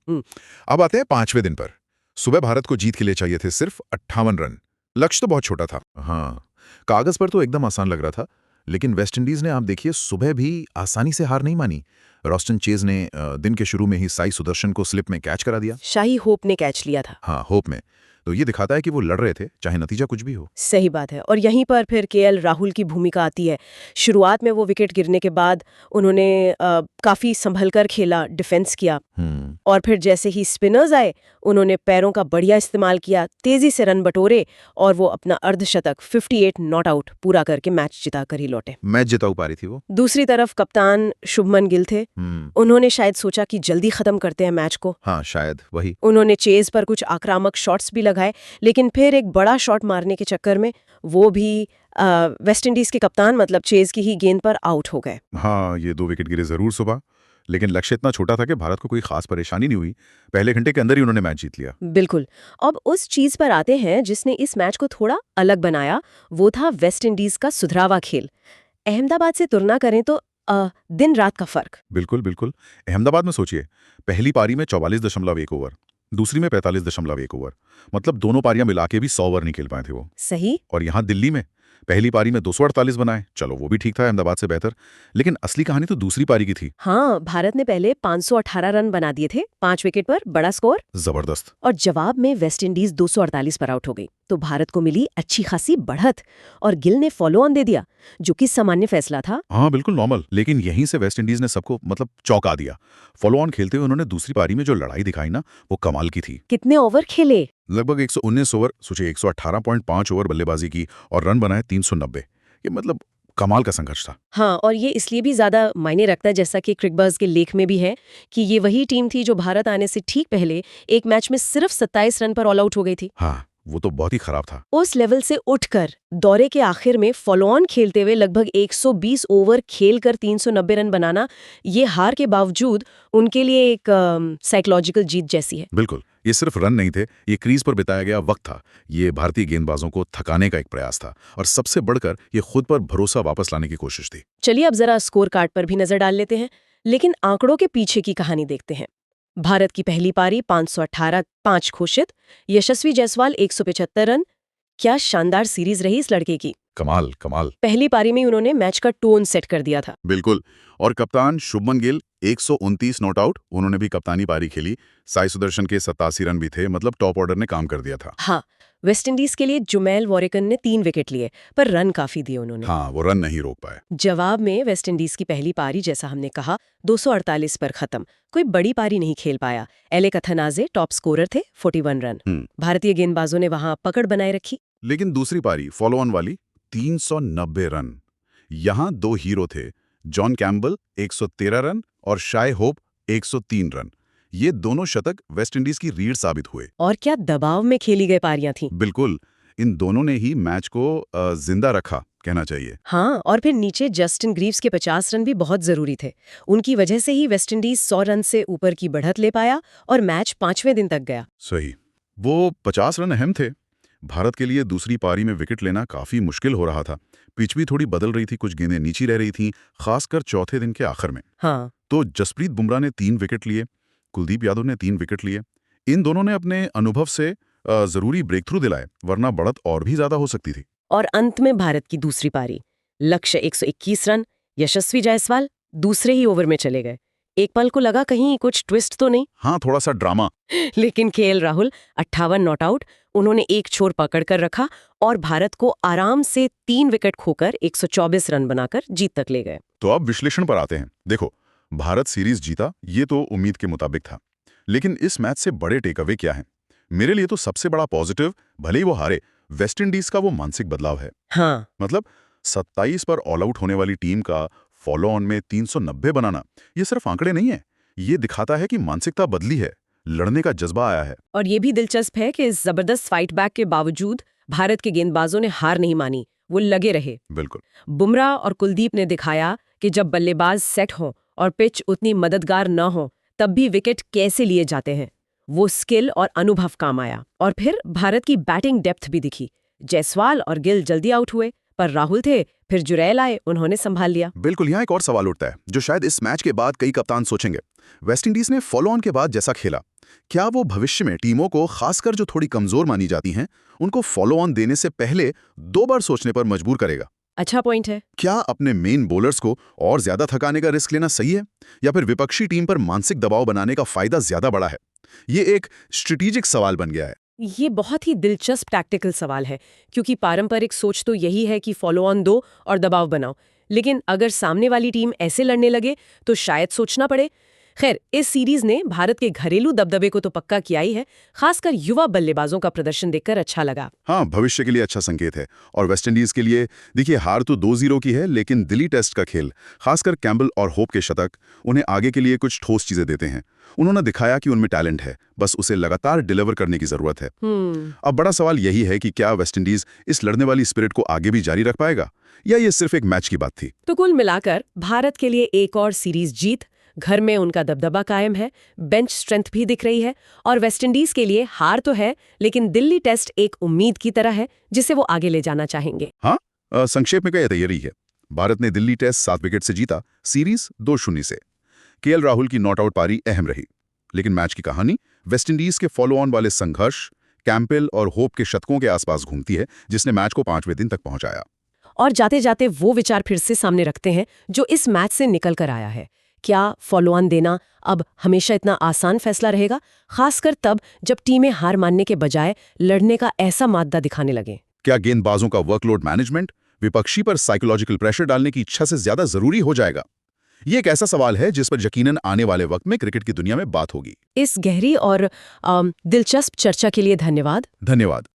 अब आते हैं 5वें दिन पर। सुबह भारत को जीत के लिए चाहिए थे सिर्फ 58 रन। लक्ष्य तो बहुत छोटा था। हाँ, कागज पर तो एकदम आसान लग रहा था, लेकिन वेस्टइंडीज ने, आप देखिए, सुबह भी आसानी से हार नहीं मानी। रॉस्टन चेज ने दिन के शुरू में ही साई सुदर्शन को स्लिप में कैच करा दिया। शाही होप ने कैच लिया था। हाँ, होप में। तो ये दिखाता है कि वो लड़ रहे थे, चाहे नतीजा कुछ भी हो। सही बात है। और यहीं पर फिर केएल राहुल की भूमिका आती है। शुरुआत में वो विकेट गिरने के बाद उन्होंने काफी संभलकर खेला, डिफेंस किया, और फिर जैसे ही स्पिनर्स आए उन्होंने पैरों का बढ़िया इस्तेमाल किया, तेजी से रन बटोरे और वो अपना अर्धशतक 58 नॉट आउट पूरा करके मैच जिता कर ही लौटे। मैच जिताऊ पा रही थी वो। दूसरी तरफ कप्तान शुभमन गिल थे। उन्होंने शायद सोचा कि जल्दी खत्म करते हैं मैच को। हाँ, शायद वही। उन्होंने चेज पर कुछ आक्रामक शॉट्स भी लगाए, लेकिन फिर एक बड़ा शॉट मारने के चक्कर में वो भी वेस्टइंडीज के कप्तान मतलब चेज की ही गेंद पर आउट हो गए। हाँ, ये 2 विकेट गिरे जरूर सुबह, लेकिन लक्ष्य इतना छोटा था कि भारत को कोई खास परेशानी नहीं हुई। पहले घंटे के अंदर ही उन्होंने मैच जीत लिया। बिल्कुल। अब उस चीज पर आते हैं जिसने इस मैच को थोड़ा अलग बनाया, वो था वेस्टइंडीज का सुधरावा खेल। अहमदाबाद से तुलना करें तो दिन रात का फर्क। बिल्कुल बिल्कुल। अहमदाबाद में सोचिए, पहली पारी में 44.1 ओवर, दूसरी में 45.1 ओवर, मतलब दोनों पारियां मिला के भी 100 ओवर नहीं खेल पाए थे वो। सही। और यहाँ दिल्ली में पहली पारी में 248 बनाए, चलो वो भी ठीक था, अहमदाबाद से बेहतर। लेकिन असली कहानी तो दूसरी पारी की थी। हाँ, भारत ने पहले 518 रन बना दिए थे 5 विकेट पर, बड़ा स्कोर। जबरदस्त। और जवाब में वेस्टइंडीज 248 पर आउट हो गई, तो भारत को मिली अच्छी खासी बढ़त और गिल ने फॉलो ऑन दे दिया, जो कि सामान्य फैसला था। हाँ, बिल्कुल नॉर्मल। लेकिन यहीं से वेस्टइंडीज ने सबको मतलब चौंका दिया। फॉलो ऑन खेलते हुए उन्होंने दूसरी पारी में जो लड़ाई दिखाई ना, वो कमाल की थी। कितने ओवर खेले? लगभग 119 ओवर, सोचिए 118.5 ओवर बल्लेबाजी की और रन बनाए 390। ये मतलब कमाल का संघर्ष था। हाँ, और ये इसलिए भी ज्यादा मायने रखता है, जैसा कि क्रिकबज़ के लेख में भी है, कि ये वही टीम थी जो भारत आने से ठीक पहले एक मैच में सिर्फ 27 रन पर ऑल आउट हो गई थी। हाँ, वो तो बहुत ही खराब था। उस लेवल से उठकर दौरे के आखिर में फॉलो ऑन खेलते हुए लगभग 120 ओवर खेलकर 390 रन बनाना, ये हार के बावजूद उनके लिए एक साइकोलॉजिकल जीत जैसी है। बिल्कुल, ये सिर्फ रन नहीं थे, ये क्रीज पर बिताया गया वक्त था। ये भारतीय गेंदबाजों को थकाने का एक प्रयास था, और सबसे बढ़कर ये खुद पर भरोसा वापस लाने की कोशिश थी। चलिए अब जरा स्कोर कार्ड पर भी नजर डाल लेते हैं, लेकिन आंकड़ों के पीछे की कहानी देखते हैं। भारत की पहली पारी 518, 5 घोषित, यशस्वी जायसवाल 175 रन। क्या शानदार सीरीज रही इस लड़के की। कमाल कमाल। पहली पारी में उन्होंने मैच का टोन सेट कर दिया था। बिल्कुल। और कप्तान शुभमन गिल 129 नॉट आउट, उन्होंने भी कप्तानी पारी खेली। साई सुदर्शन के 87 रन भी थे, मतलब टॉप ऑर्डर ने काम कर दिया था। हाँ, वेस्टइंडीज के लिए जुमैल वॉरिकन ने 3 विकेट लिए, पर रन काफी दिए उन्होंने। हाँ, वो रन नहीं रोक पाए। जवाब में वेस्टइंडीज की पहली पारी, जैसा हमने कहा, 248 पर खत्म। कोई बड़ी पारी नहीं खेल पाया। एले कथनाजे टॉप स्कोरर थे, 41 रन। भारतीय गेंदबाजों ने वहां पकड़ बनाए रखी। लेकिन दूसरी पारी फॉलो ऑन वाली 390 रन। यहाँ 2 हीरो थे, जॉन कैम्बल 113 रन और शाय होप 103 रन। ये दोनों शतक वेस्टइंडीज की रीढ़ साबित हुए। और क्या दबाव में खेली गई पारियां थीं। बिल्कुल, इन दोनों ने ही मैच को जिंदा रखा, कहना चाहिए। हाँ, और फिर नीचे जस्टिन ग्रीव्स के 50 रन भी बहुत जरूरी थे। उनकी वजह से ही वेस्टइंडीज 100 रन से ऊपर की बढ़त ले पाया और मैच 5वें दिन तक गया। सही, वो 50 रन अहम थे। भारत के लिए दूसरी पारी में विकेट लेना काफी मुश्किल हो रहा था। पिच भी थोड़ी बदल रही थी, कुछ गेंदें नीची रह रही थीं, खासकर चौथे दिन के आखिर में। हाँ, तो जसप्रीत बुमराह ने 3 विकेट लिए, कुलदीप यादव ने 3 विकेट लिए। इन दोनों ने अपने अनुभव से जरूरी ब्रेक थ्रू दिलाए, वरना बढ़त और भी ज्यादा हो सकती थी। और अंत में भारत की दूसरी पारी, लक्ष्य 121 रन, यशस्वी जायसवाल दूसरे ही ओवर में चले गए। एक पल को लगा कहीं कुछ ट्विस्ट तो नहीं। हाँ, थोड़ा सा ड्रामा। लेकिन केएल राहुल 58 नॉट आउट, उन्होंने एक छोर पकड़ कर रखा और भारत को आराम से 3 विकेट खोकर 124 रन बनाकर जीत तक ले गए। तो अब विश्लेषण पर आते हैं। देखो, भारत सीरीज जीता, ये तो उम्मीद के मुताबिक था। लेकिन इस मैच से बड़े टेक अवे क्या है? मेरे लिए तो सबसे बड़ा पॉजिटिव, भले ही वो हारे, वेस्टइंडीज का वो मानसिक बदलाव है। हाँ, मतलब 27 पर ऑल आउट होने वाली टीम का फॉलो ऑन में 390 बनाना, ये सिर्फ आंकड़े नहीं है, ये दिखाता है कि मानसिकता बदली है, लड़ने का जज्बा आया है। और ये भी दिलचस्प है कि इस जबरदस्त फाइट बैक के बावजूद भारत के गेंदबाजों ने हार नहीं मानी, वो लगे रहे। बिल्कुल। बुमराह और कुलदीप ने दिखाया कि जब बल्लेबाज सेट हों और पिच उतनी मददगार न हो, तब भी विकेट कैसे लिए जाते हैं। वो स्किल और अनुभव काम आया। और फिर भारत की बैटिंग डेप्थ भी दिखी। जायसवाल और गिल जल्दी आउट हुए, पर राहुल थे, फिर जुरैल आए, उन्होंने संभाल लिया। बिल्कुल। यहाँ एक और सवाल उठता है, जो शायद इस मैच के बाद कई कप्तान सोचेंगे। वेस्टइंडीज ने फॉलो ऑन के बाद जैसा खेला, क्या वो भविष्य में टीमों को, खासकर जो थोड़ी कमजोर मानी जाती हैं, उनको फॉलो ऑन देने से पहले 2 बार सोचने पर मजबूर करेगा? अच्छा पॉइंट है। क्या अपने मेन बॉलर्स को और ज्यादा थकाने का रिस्क लेना सही है, या फिर विपक्षी टीम पर मानसिक दबाव बनाने का फायदा ज्यादा बड़ा है? ये एक स्ट्रेटेजिक सवाल बन गया है। ये बहुत ही दिलचस्प टैक्टिकल सवाल है, क्योंकि पारंपरिक सोच तो यही है कि फॉलो ऑन दो और दबाव बनाओ। लेकिन अगर सामने वाली टीम ऐसे लड़ने लगे तो शायद सोचना पड़े। खैर, इस सीरीज ने भारत के घरेलू दबदबे को तो पक्का किया ही है। खासकर युवा बल्लेबाजों का प्रदर्शन देखकर अच्छा लगा। हाँ, भविष्य के लिए अच्छा संकेत है। और वेस्टइंडीज के लिए देखिए, हार तो 2-0 की है, लेकिन दिल्ली टेस्ट का खेल, खासकर कैम्बल और होप के शतक, उन्हें आगे के लिए कुछ ठोस चीजें देते हैं। उन्होंने दिखाया कि उनमें टैलेंट है, बस उसे लगातार डिलीवर करने की जरूरत है। अब बड़ा सवाल यही है कि क्या वेस्टइंडीज इस लड़ने वाली स्पिरिट को आगे भी जारी रख पाएगा, या ये सिर्फ एक मैच की बात थी? तो कुल मिलाकर भारत के लिए एक और सीरीज जीत, घर में उनका दबदबा कायम है, बेंच स्ट्रेंथ भी दिख रही है, और वेस्टइंडीज के लिए हार तो है, लेकिन दिल्ली टेस्ट एक उम्मीद की तरह है जिसे वो आगे ले जाना चाहेंगे। हाँ, संक्षेप में क्या तैयारी है? भारत ने दिल्ली टेस्ट 7 विकेट से जीता, सीरीज 2-0 से। केएल राहुल की नॉट आउट पारी अहम रही, लेकिन मैच की कहानी वेस्टइंडीज के फॉलो ऑन वाले संघर्ष, कैंपेल और होप के शतकों के आसपास घूमती है, जिसने मैच को 5वें दिन तक पहुंचाया। और जाते जाते वो विचार फिर से सामने रखते हैं जो इस मैच से निकल कर आया है। क्या फॉलो ऑन देना अब हमेशा इतना आसान फैसला रहेगा, खासकर तब जब टीमें हार मानने के बजाय लड़ने का ऐसा मादा दिखाने लगे? क्या गेंदबाजों का वर्कलोड मैनेजमेंट विपक्षी पर साइकोलॉजिकल प्रेशर डालने की इच्छा से ज्यादा जरूरी हो जाएगा? ये एक ऐसा सवाल है जिस पर यकीनन आने वाले वक्त में क्रिकेट की दुनिया में बात होगी। इस गहरी और दिलचस्प चर्चा के लिए धन्यवाद। धन्यवाद।